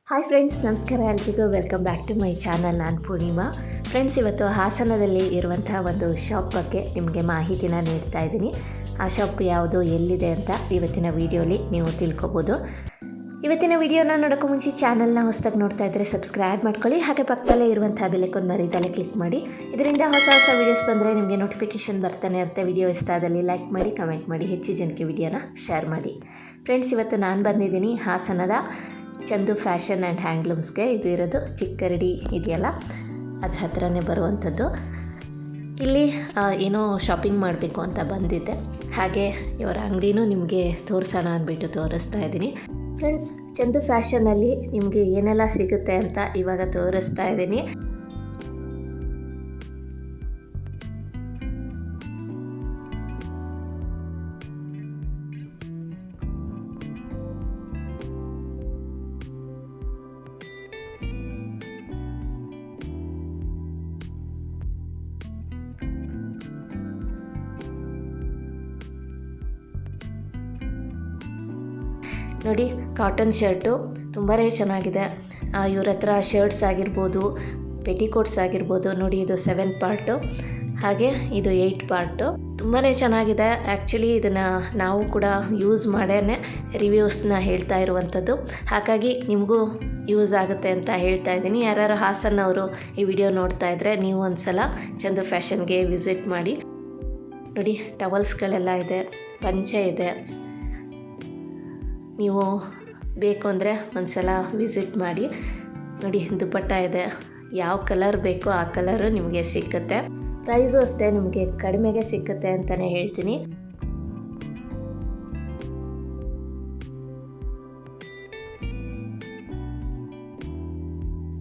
Hi friends, ನಮಸ್ಕಾರ ಎಲ್ರಿಗೂ. Welcome back to my channel. ನಾನು ಪೂರ್ಣಿಮಾ. ಫ್ರೆಂಡ್ಸ್, ಇವತ್ತು ಹಾಸನದಲ್ಲಿ ಇರುವಂತಹ ಒಂದು ಶಾಪ್ ಬಗ್ಗೆ ನಿಮಗೆ ಮಾಹಿತಿನ ನೀಡ್ತಾ ಇದ್ದೀನಿ. ಆ ಶಾಪ್ ಯಾವುದು, ಎಲ್ಲಿದೆ ಅಂತ ಇವತ್ತಿನ ವಿಡಿಯೋಲಿ ನೀವು ತಿಳ್ಕೊಬೋದು. ಇವತ್ತಿನ ವಿಡಿಯೋನ ನೋಡೋಕ್ಕೂ ಮುಂಚೆ ಚಾನಲ್ನ ಹೊಸದಾಗಿ ನೋಡ್ತಾ ಇದ್ದರೆ ಸಬ್ಸ್ಕ್ರೈಬ್ ಮಾಡ್ಕೊಳ್ಳಿ. ಹಾಗೆ ಪಕ್ಕದಲ್ಲೇ ಇರುವಂಥ ಬೆಲೈಕನ್ ಮರೀದಲ್ಲೇ ಕ್ಲಿಕ್ ಮಾಡಿ. ಇದರಿಂದ ಹೊಸ ವೀಡಿಯೋಸ್ ಬಂದರೆ ನಿಮಗೆ ನೋಟಿಫಿಕೇಷನ್ ಬರ್ತಾನೆ ಇರುತ್ತೆ. ವಿಡಿಯೋ ಇಷ್ಟ ಆದಲ್ಲಿ ಲೈಕ್ ಮಾಡಿ, ಕಮೆಂಟ್ ಮಾಡಿ, ಹೆಚ್ಚು ಜನಕ್ಕೆ ವಿಡಿಯೋನ ಶೇರ್ ಮಾಡಿ. ಫ್ರೆಂಡ್ಸ್, ಇವತ್ತು ನಾನು ಬಂದಿದ್ದೀನಿ ಹಾಸನದ ಚಂದು ಫ್ಯಾಷನ್ ಆ್ಯಂಡ್ ಹ್ಯಾಂಡ್ಲೂಮ್ಸ್ಗೆ. ಇದು ಇರೋದು ಚಿಕ್ಕರಡಿ ಇದೆಯಲ್ಲ, ಅದ್ರ ಹತ್ರನೇ ಬರುವಂಥದ್ದು. ಇಲ್ಲಿ ಏನೋ ಶಾಪಿಂಗ್ ಮಾಡಬೇಕು ಅಂತ ಬಂದಿದ್ದೆ. ಹಾಗೆ ಇವರ ಅಂಗಡಿನೂ ನಿಮಗೆ ತೋರಿಸೋಣ ಅಂದ್ಬಿಟ್ಟು ತೋರಿಸ್ತಾ ಇದ್ದೀನಿ. ಫ್ರೆಂಡ್ಸ್, ಚಂದು ಫ್ಯಾಷನಲ್ಲಿ ನಿಮಗೆ ಏನೆಲ್ಲ ಸಿಗುತ್ತೆ ಅಂತ ಇವಾಗ ತೋರಿಸ್ತಾ ಇದ್ದೀನಿ. ನೋಡಿ, ಕಾಟನ್ ಶರ್ಟು ತುಂಬಾ ಚೆನ್ನಾಗಿದೆ. ಇವ್ರ ಹತ್ರ ಶರ್ಟ್ಸ್ ಆಗಿರ್ಬೋದು, ಪೆಟಿಕೋಟ್ಸ್ ಆಗಿರ್ಬೋದು. ನೋಡಿ, ಇದು 7 ಪಾರ್ಟು, ಹಾಗೆ ಇದು 8 ಪಾರ್ಟು. ತುಂಬಾ ಚೆನ್ನಾಗಿದೆ. ಆ್ಯಕ್ಚುಲಿ ಇದನ್ನು ನಾವು ಕೂಡ ಯೂಸ್ ಮಾಡೇ ರಿವ್ಯೂಸ್ನ ಹೇಳ್ತಾ ಇರುವಂಥದ್ದು. ಹಾಗಾಗಿ ನಿಮಗೂ ಯೂಸ್ ಆಗುತ್ತೆ ಅಂತ ಹೇಳ್ತಾ ಇದ್ದೀನಿ. ಯಾರ್ಯಾರು ಹಾಸನ್ನವರು ಈ ವಿಡಿಯೋ ನೋಡ್ತಾ ಇದ್ದರೆ ನೀವು ಒಂದು ಸಲ ಚಂದು ಫ್ಯಾಷನ್ಗೆ ವಿಸಿಟ್ ಮಾಡಿ. ನೋಡಿ, ಟವಲ್ಸ್ಗಳೆಲ್ಲ ಇದೆ, ಪಂಚೆ ಇದೆ. ನೀವು ಬೇಕು ಅಂದರೆ ಒಂದು ಸಲ ವಿಸಿಟ್ ಮಾಡಿ. ನೋಡಿ, ದುಪ್ಪಟ್ಟ ಇದೆ. ಯಾವ ಕಲರ್ ಬೇಕೋ ಆ ಕಲರು ನಿಮಗೆ ಸಿಕ್ಕುತ್ತೆ. ಪ್ರೈಸು ಅಷ್ಟೇ ನಿಮಗೆ ಕಡಿಮೆಗೆ ಸಿಕ್ಕುತ್ತೆ ಅಂತಲೇ ಹೇಳ್ತೀನಿ.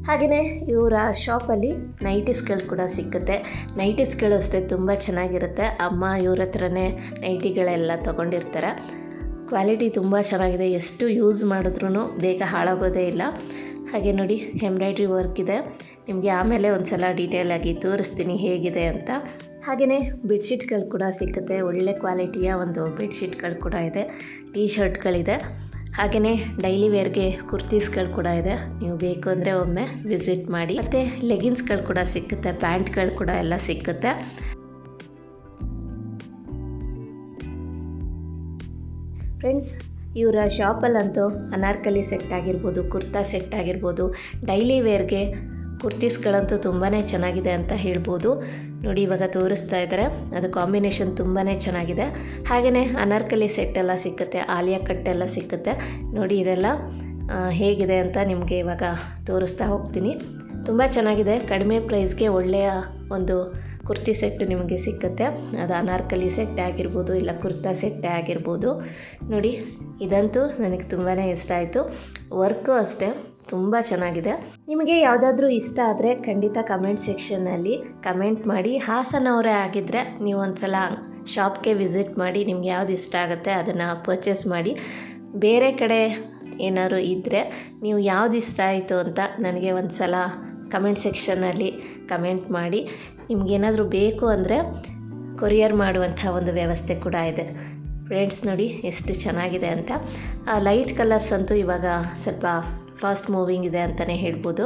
ಹಾಗೆಯೇ ಇವರ ಶಾಪಲ್ಲಿ ನೈಟೀಸ್ಗಳು ಕೂಡ ಸಿಕ್ಕುತ್ತೆ. ನೈಟೀಸ್ಗಳು ಅಷ್ಟೇ ತುಂಬ ಚೆನ್ನಾಗಿರುತ್ತೆ. ಅಮ್ಮ ಇವ್ರ ಹತ್ರನೇ ನೈಟಿಗಳೆಲ್ಲ ತೊಗೊಂಡಿರ್ತಾರೆ. ಕ್ವಾಲಿಟಿ ತುಂಬ ಚೆನ್ನಾಗಿದೆ. ಎಷ್ಟು ಯೂಸ್ ಮಾಡಿದ್ರೂ ಬೇಗ ಹಾಳಾಗೋದೇ ಇಲ್ಲ. ಹಾಗೆ ನೋಡಿ, ಎಂಬ್ರಾಯ್ಡ್ರಿ ವರ್ಕ್ ಇದೆ. ನಿಮಗೆ ಆಮೇಲೆ ಒಂದು ಸಲ ಡೀಟೇಲಾಗಿ ತೋರಿಸ್ತೀನಿ ಹೇಗಿದೆ ಅಂತ. ಹಾಗೆಯೇ ಬೆಡ್ಶೀಟ್ಗಳು ಕೂಡ ಸಿಕ್ಕುತ್ತೆ. ಒಳ್ಳೆ ಕ್ವಾಲಿಟಿಯ ಒಂದು ಬೆಡ್ಶೀಟ್ಗಳು ಕೂಡ ಇದೆ. ಟೀ ಶರ್ಟ್ಗಳಿದೆ. ಹಾಗೆಯೇ ಡೈಲಿ ವೇರ್ಗೆ ಕುರ್ತೀಸ್ಗಳು ಕೂಡ ಇದೆ. ನೀವು ಬೇಕು ಅಂದರೆ ಒಮ್ಮೆ ವಿಸಿಟ್ ಮಾಡಿ. ಮತ್ತು ಲೆಗಿನ್ಸ್ಗಳು ಕೂಡ ಸಿಕ್ಕುತ್ತೆ, ಪ್ಯಾಂಟ್ಗಳು ಕೂಡ ಎಲ್ಲ ಸಿಕ್ಕುತ್ತೆ. ಫ್ರೆಂಡ್ಸ್, ಇವರ ಶಾಪಲ್ಲಂತೂ ಅನಾರ್ಕಲಿ ಸೆಟ್ ಆಗಿರ್ಬೋದು, ಕುರ್ತಾ ಸೆಟ್ ಆಗಿರ್ಬೋದು, ಡೈಲಿ ವೇರ್ಗೆ ಕುರ್ತೀಸ್ಗಳಂತೂ ತುಂಬಾ ಚೆನ್ನಾಗಿದೆ ಅಂತ ಹೇಳ್ಬೋದು. ನೋಡಿ, ಇವಾಗ ತೋರಿಸ್ತಾ ಇದ್ದಾರೆ. ಅದು ಕಾಂಬಿನೇಷನ್ ತುಂಬಾ ಚೆನ್ನಾಗಿದೆ. ಹಾಗೆಯೇ ಅನಾರ್ಕಲಿ ಸೆಟ್ ಎಲ್ಲ ಸಿಕ್ಕುತ್ತೆ, ಆಲಿಯಾ ಕಟ್ ಎಲ್ಲ ಸಿಕ್ಕುತ್ತೆ. ನೋಡಿ, ಇದೆಲ್ಲ ಹೇಗಿದೆ ಅಂತ ನಿಮಗೆ ಇವಾಗ ತೋರಿಸ್ತಾ ಹೋಗ್ತೀನಿ. ತುಂಬ ಚೆನ್ನಾಗಿದೆ. ಕಡಿಮೆ ಪ್ರೈಸ್ಗೆ ಒಳ್ಳೆಯ ಒಂದು ಕುರ್ತಿ ಸೆಟ್ಟು ನಿಮಗೆ ಸಿಕ್ಕುತ್ತೆ. ಅದು ಅನಾರ್ಕಲಿ ಸೆಟ್ ಆಗಿರ್ಬೋದು, ಇಲ್ಲ ಕುರ್ತಾ ಸೆಟ್ಟೇ ಆಗಿರ್ಬೋದು. ನೋಡಿ, ಇದಂತೂ ನನಗೆ ತುಂಬಾ ಇಷ್ಟ ಆಯಿತು. ವರ್ಕು ಅಷ್ಟೇ ತುಂಬ ಚೆನ್ನಾಗಿದೆ. ನಿಮಗೆ ಯಾವುದಾದ್ರೂ ಇಷ್ಟ ಆದರೆ ಖಂಡಿತ ಕಮೆಂಟ್ ಸೆಕ್ಷನ್ನಲ್ಲಿ ಕಮೆಂಟ್ ಮಾಡಿ. ಹಾಸನವರೇ ಆಗಿದ್ದರೆ ನೀವು ಒಂದು ಸಲ ಶಾಪ್ಗೆ ವಿಸಿಟ್ ಮಾಡಿ. ನಿಮ್ಗೆ ಯಾವ್ದು ಇಷ್ಟ ಆಗುತ್ತೆ ಅದನ್ನು ಪರ್ಚೇಸ್ ಮಾಡಿ. ಬೇರೆ ಕಡೆ ಏನಾದ್ರು ಇದ್ದರೆ ನೀವು ಯಾವ್ದು ಇಷ್ಟ ಆಯಿತು ಅಂತ ನನಗೆ ಒಂದು ಸಲ ಕಮೆಂಟ್ ಸೆಕ್ಷನ್ನಲ್ಲಿ ಕಮೆಂಟ್ ಮಾಡಿ. ನಿಮಗೇನಾದರೂ ಬೇಕು ಅಂದರೆ ಕೊರಿಯರ್ ಮಾಡುವಂಥ ಒಂದು ವ್ಯವಸ್ಥೆ ಕೂಡ ಇದೆ. ಫ್ರೆಂಡ್ಸ್, ನೋಡಿ ಎಷ್ಟು ಚೆನ್ನಾಗಿದೆ ಅಂತ. ಲೈಟ್ ಕಲರ್ಸ್ ಅಂತೂ ಇವಾಗ ಸ್ವಲ್ಪ ಫಾಸ್ಟ್ ಮೂವಿಂಗ್ ಇದೆ ಅಂತಲೇ ಹೇಳ್ಬೋದು.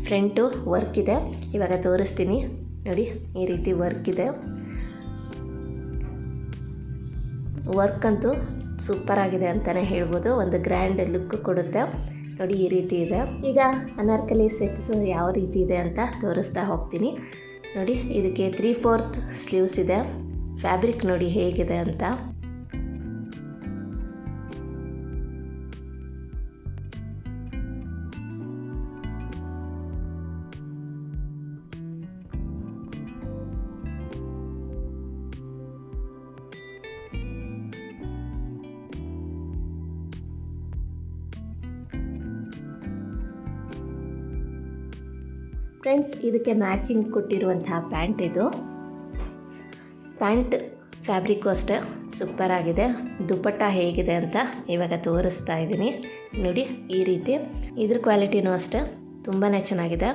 ಫ್ರಂಟು ವರ್ಕ್ ಇದೆ, ಇವಾಗ ತೋರಿಸ್ತೀನಿ. ನೋಡಿ, ಈ ರೀತಿ ವರ್ಕ್ ಇದೆ. ವರ್ಕ್ ಅಂತೂ ಸೂಪರಾಗಿದೆ ಅಂತಲೇ ಹೇಳ್ಬೋದು. ಒಂದು ಗ್ರ್ಯಾಂಡ್ ಲುಕ್ ಕೊಡುತ್ತೆ. ನೋಡಿ, ಈ ರೀತಿ ಇದೆ. ಈಗ ಅನಾರ್ಕಲಿ ಸೆಟ್ಸು ಯಾವ ರೀತಿ ಇದೆ ಅಂತ ತೋರಿಸ್ತಾ ಹೋಗ್ತೀನಿ. ನೋಡಿ, ಇದಕ್ಕೆ 3/4 ಸ್ಲೀವ್ಸ್ ಇದೆ. ಫ್ಯಾಬ್ರಿಕ್ ನೋಡಿ ಹೇಗಿದೆ ಅಂತ. ಫ್ರೆಂಡ್ಸ್, ಇದಕ್ಕೆ ಮ್ಯಾಚಿಂಗ್ ಕೊಟ್ಟಿರುವಂತಹ ಪ್ಯಾಂಟ್ ಇದು. ಪ್ಯಾಂಟ್ ಫ್ಯಾಬ್ರಿಕ್ಕು ಅಷ್ಟೇ ಸೂಪರಾಗಿದೆ. ದುಪ್ಪಟ್ಟ ಹೇಗಿದೆ ಅಂತ ಇವಾಗ ತೋರಿಸ್ತಾ ಇದ್ದೀನಿ. ನೋಡಿ, ಈ ರೀತಿ. ಇದ್ರ ಕ್ವಾಲಿಟಿನೂ ಅಷ್ಟೇ ತುಂಬಾ ಚೆನ್ನಾಗಿದೆ.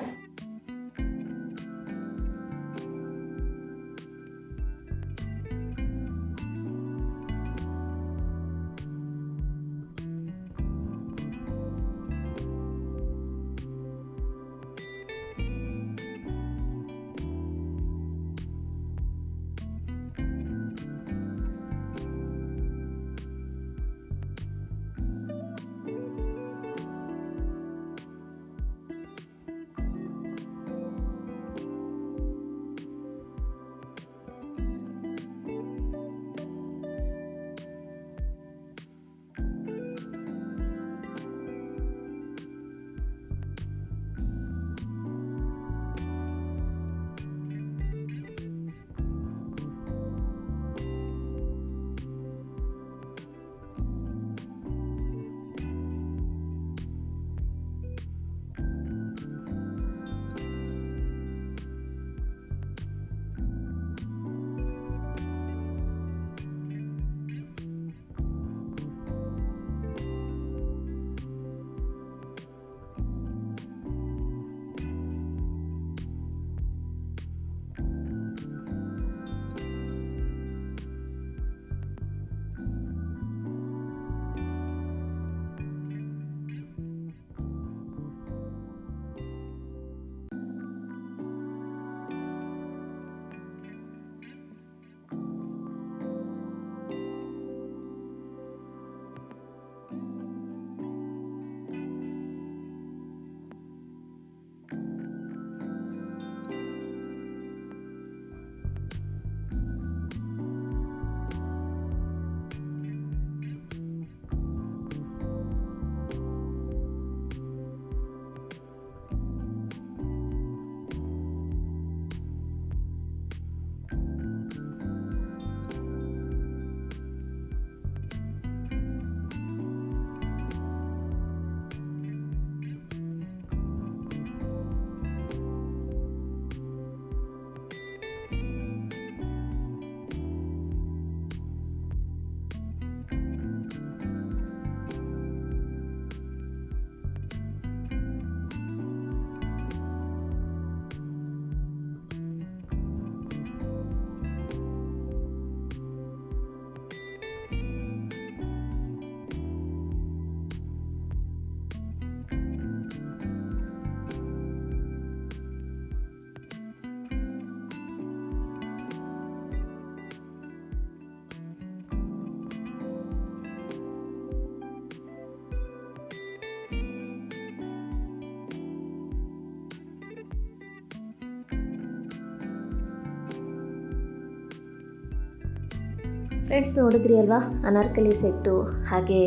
ಫ್ರೆಂಡ್ಸ್, ನೋಡಿದ್ರಿ ಅಲ್ವಾ ಅನಾರ್ಕಲಿ ಸೆಟ್ಟು ಹಾಗೆ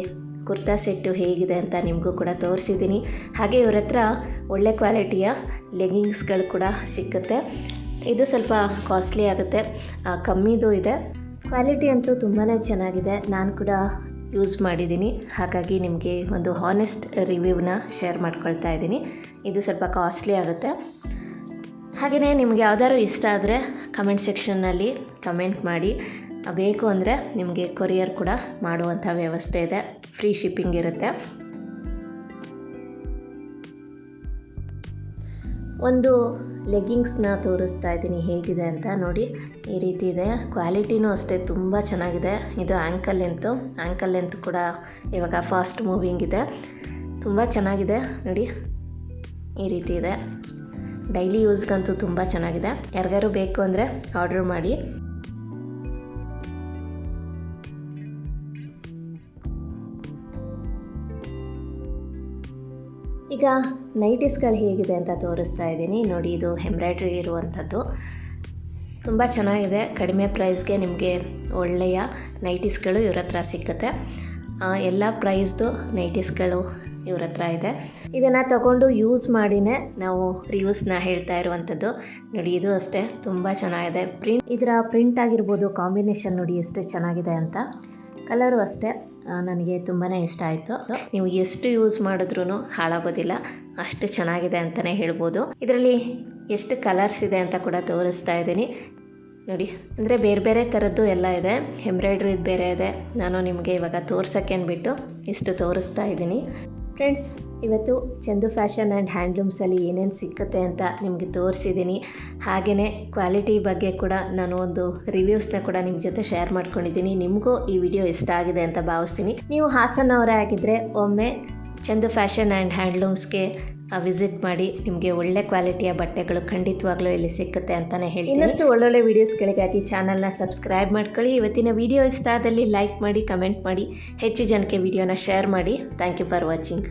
ಕುರ್ತಾ ಸೆಟ್ಟು ಹೇಗಿದೆ ಅಂತ ನಿಮಗೂ ಕೂಡ ತೋರಿಸಿದ್ದೀನಿ. ಹಾಗೆ ಇವ್ರ ಹತ್ರ ಒಳ್ಳೆ ಕ್ವಾಲಿಟಿಯ ಲೆಗಿಂಗ್ಸ್ಗಳು ಕೂಡ ಸಿಕ್ಕುತ್ತೆ. ಇದು ಸ್ವಲ್ಪ ಕಾಸ್ಟ್ಲಿ ಆಗುತ್ತೆ, ಕಮ್ಮಿದು ಇದೆ. ಕ್ವಾಲಿಟಿ ಅಂತೂ ತುಂಬಾ ಚೆನ್ನಾಗಿದೆ. ನಾನು ಕೂಡ ಯೂಸ್ ಮಾಡಿದ್ದೀನಿ, ಹಾಗಾಗಿ ನಿಮಗೆ ಒಂದು ಹಾನೆಸ್ಟ್ ರಿವ್ಯೂನ ಶೇರ್ ಮಾಡ್ಕೊಳ್ತಾ ಇದ್ದೀನಿ. ಇದು ಸ್ವಲ್ಪ ಕಾಸ್ಟ್ಲಿ ಆಗುತ್ತೆ. ಹಾಗೆಯೇ ನಿಮಗೆ ಯಾವ್ದಾದ್ರು ಇಷ್ಟ ಆದರೆ ಕಮೆಂಟ್ ಸೆಕ್ಷನ್ನಲ್ಲಿ ಕಮೆಂಟ್ ಮಾಡಿ. ಬೇಕು ಅಂದರೆ ನಿಮಗೆ ಕೊರಿಯರ್ ಕೂಡ ಮಾಡುವಂಥ ವ್ಯವಸ್ಥೆ ಇದೆ, ಫ್ರೀ ಶಿಪ್ಪಿಂಗ್ ಇರುತ್ತೆ. ಒಂದು ಲೆಗ್ಗಿಂಗ್ಸ್ನ ತೋರಿಸ್ತಾ ಇದ್ದೀನಿ ಹೇಗಿದೆ ಅಂತ ನೋಡಿ. ಈ ರೀತಿ ಇದೆ, ಕ್ವಾಲಿಟಿನೂ ಅಷ್ಟೇ ತುಂಬ ಚೆನ್ನಾಗಿದೆ. ಇದು ಆ್ಯಂಕಲ್ ಲೆಂತ್ ಕೂಡ ಇವಾಗ ಫಾಸ್ಟ್ ಮೂವಿಂಗ್ ಇದೆ, ತುಂಬ ಚೆನ್ನಾಗಿದೆ ನೋಡಿ. ಈ ರೀತಿ ಇದೆ, ಡೈಲಿ ಯೂಸ್ಗಂತೂ ತುಂಬ ಚೆನ್ನಾಗಿದೆ. ಯಾರಿಗಾರು ಬೇಕು ಅಂದರೆ ಆರ್ಡ್ರ್ ಮಾಡಿ. ಈಗ ನೈಟೀಸ್ಗಳು ಹೇಗಿದೆ ಅಂತ ತೋರಿಸ್ತಾ ಇದ್ದೀನಿ ನೋಡಿ. ಇದು ಎಂಬ್ರಾಯ್ಡ್ರಿ ಇರುವಂಥದ್ದು, ತುಂಬ ಚೆನ್ನಾಗಿದೆ. ಕಡಿಮೆ ಪ್ರೈಸ್ಗೆ ನಿಮಗೆ ಒಳ್ಳೆಯ ನೈಟೀಸ್ಗಳು ಇವ್ರ ಹತ್ರ ಸಿಕ್ಕುತ್ತೆ. ಎಲ್ಲ ಪ್ರೈಸ್ದು ನೈಟೀಸ್ಗಳು ಇವ್ರ ಹತ್ರ ಇದೆ. ಇದನ್ನು ತಗೊಂಡು ಯೂಸ್ ಮಾಡಿನೇ ನಾವು ರಿವ್ಯೂಸ್ನ ಹೇಳ್ತಾ ಇರುವಂಥದ್ದು ನೋಡಿ. ಇದು ಅಷ್ಟೇ ತುಂಬ ಚೆನ್ನಾಗಿದೆ. ಇದರ ಪ್ರಿಂಟ್ ಆಗಿರ್ಬೋದು, ಕಾಂಬಿನೇಷನ್ ನೋಡಿ ಎಷ್ಟು ಚೆನ್ನಾಗಿದೆ ಅಂತ. ಕಲರು ಅಷ್ಟೇ ನನಗೆ ತುಂಬಾ ಇಷ್ಟ ಆಯಿತು. ನೀವು ಎಷ್ಟು ಯೂಸ್ ಮಾಡಿದ್ರೂ ಹಾಳಾಗೋದಿಲ್ಲ, ಅಷ್ಟು ಚೆನ್ನಾಗಿದೆ ಅಂತಲೇ ಹೇಳ್ಬೋದು. ಇದರಲ್ಲಿ ಎಷ್ಟು ಕಲರ್ಸ್ ಇದೆ ಅಂತ ಕೂಡ ತೋರಿಸ್ತಾ ಇದ್ದೀನಿ ನೋಡಿ. ಅಂದರೆ ಬೇರೆ ಬೇರೆ ಥರದ್ದು ಎಲ್ಲ ಇದೆ, ಎಂಬ್ರಾಯ್ಡ್ರಿದು ಬೇರೆ ಇದೆ. ನಾನು ನಿಮಗೆ ಇವಾಗ ತೋರ್ಸೋಕ್ಕೆ ಅಂದ್ಬಿಟ್ಟು ಇಷ್ಟು ತೋರಿಸ್ತಾ ಇದ್ದೀನಿ. ಫ್ರೆಂಡ್ಸ್, ಇವತ್ತು ಚಂದು ಫ್ಯಾಷನ್ ಆ್ಯಂಡ್ ಹ್ಯಾಂಡ್ಲೂಮ್ಸಲ್ಲಿ ಏನೇನು ಸಿಕ್ಕುತ್ತೆ ಅಂತ ನಿಮಗೆ ತೋರಿಸಿದ್ದೀನಿ. ಹಾಗೆಯೇ ಕ್ವಾಲಿಟಿ ಬಗ್ಗೆ ಕೂಡ ನಾನು ಒಂದು ರಿವ್ಯೂಸ್ನ ಕೂಡ ನಿಮ್ಮ ಜೊತೆ ಶೇರ್ ಮಾಡ್ಕೊಂಡಿದ್ದೀನಿ. ನಿಮಗೂ ಈ ವಿಡಿಯೋ ಇಷ್ಟ ಆಗಿದೆ ಅಂತ ಭಾವಿಸ್ತೀನಿ. ನೀವು ಹಾಸನವರೇ ಆಗಿದ್ದರೆ ಒಮ್ಮೆ ಚಂದು ಫ್ಯಾಷನ್ ಆ್ಯಂಡ್ ಹ್ಯಾಂಡ್ಲೂಮ್ಸ್ಗೆ ವಿಸಿಟ್ ಮಾಡಿ. ನಿಮಗೆ ಒಳ್ಳೆ ಕ್ವಾಲಿಟಿಯ ಬಟ್ಟೆಗಳು ಖಂಡಿತವಾಗ್ಲೂ ಇಲ್ಲಿ ಸಿಕ್ಕುತ್ತೆ ಅಂತಲೇ ಹೇಳ್ತೀನಿ. ಇನ್ನಷ್ಟು ಒಳ್ಳೊಳ್ಳೆ ವೀಡಿಯೋಸ್ಗಳಿಗಾಗಿ ಚಾನಲ್ನ ಸಬ್ಸ್ಕ್ರೈಬ್ ಮಾಡ್ಕೊಳ್ಳಿ. ಇವತ್ತಿನ ವಿಡಿಯೋ ಇಷ್ಟ ಆದಲ್ಲಿ ಲೈಕ್ ಮಾಡಿ, ಕಮೆಂಟ್ ಮಾಡಿ, ಹೆಚ್ಚು ಜನಕ್ಕೆ ವಿಡಿಯೋನ ಶೇರ್ ಮಾಡಿ. Thank you for watching.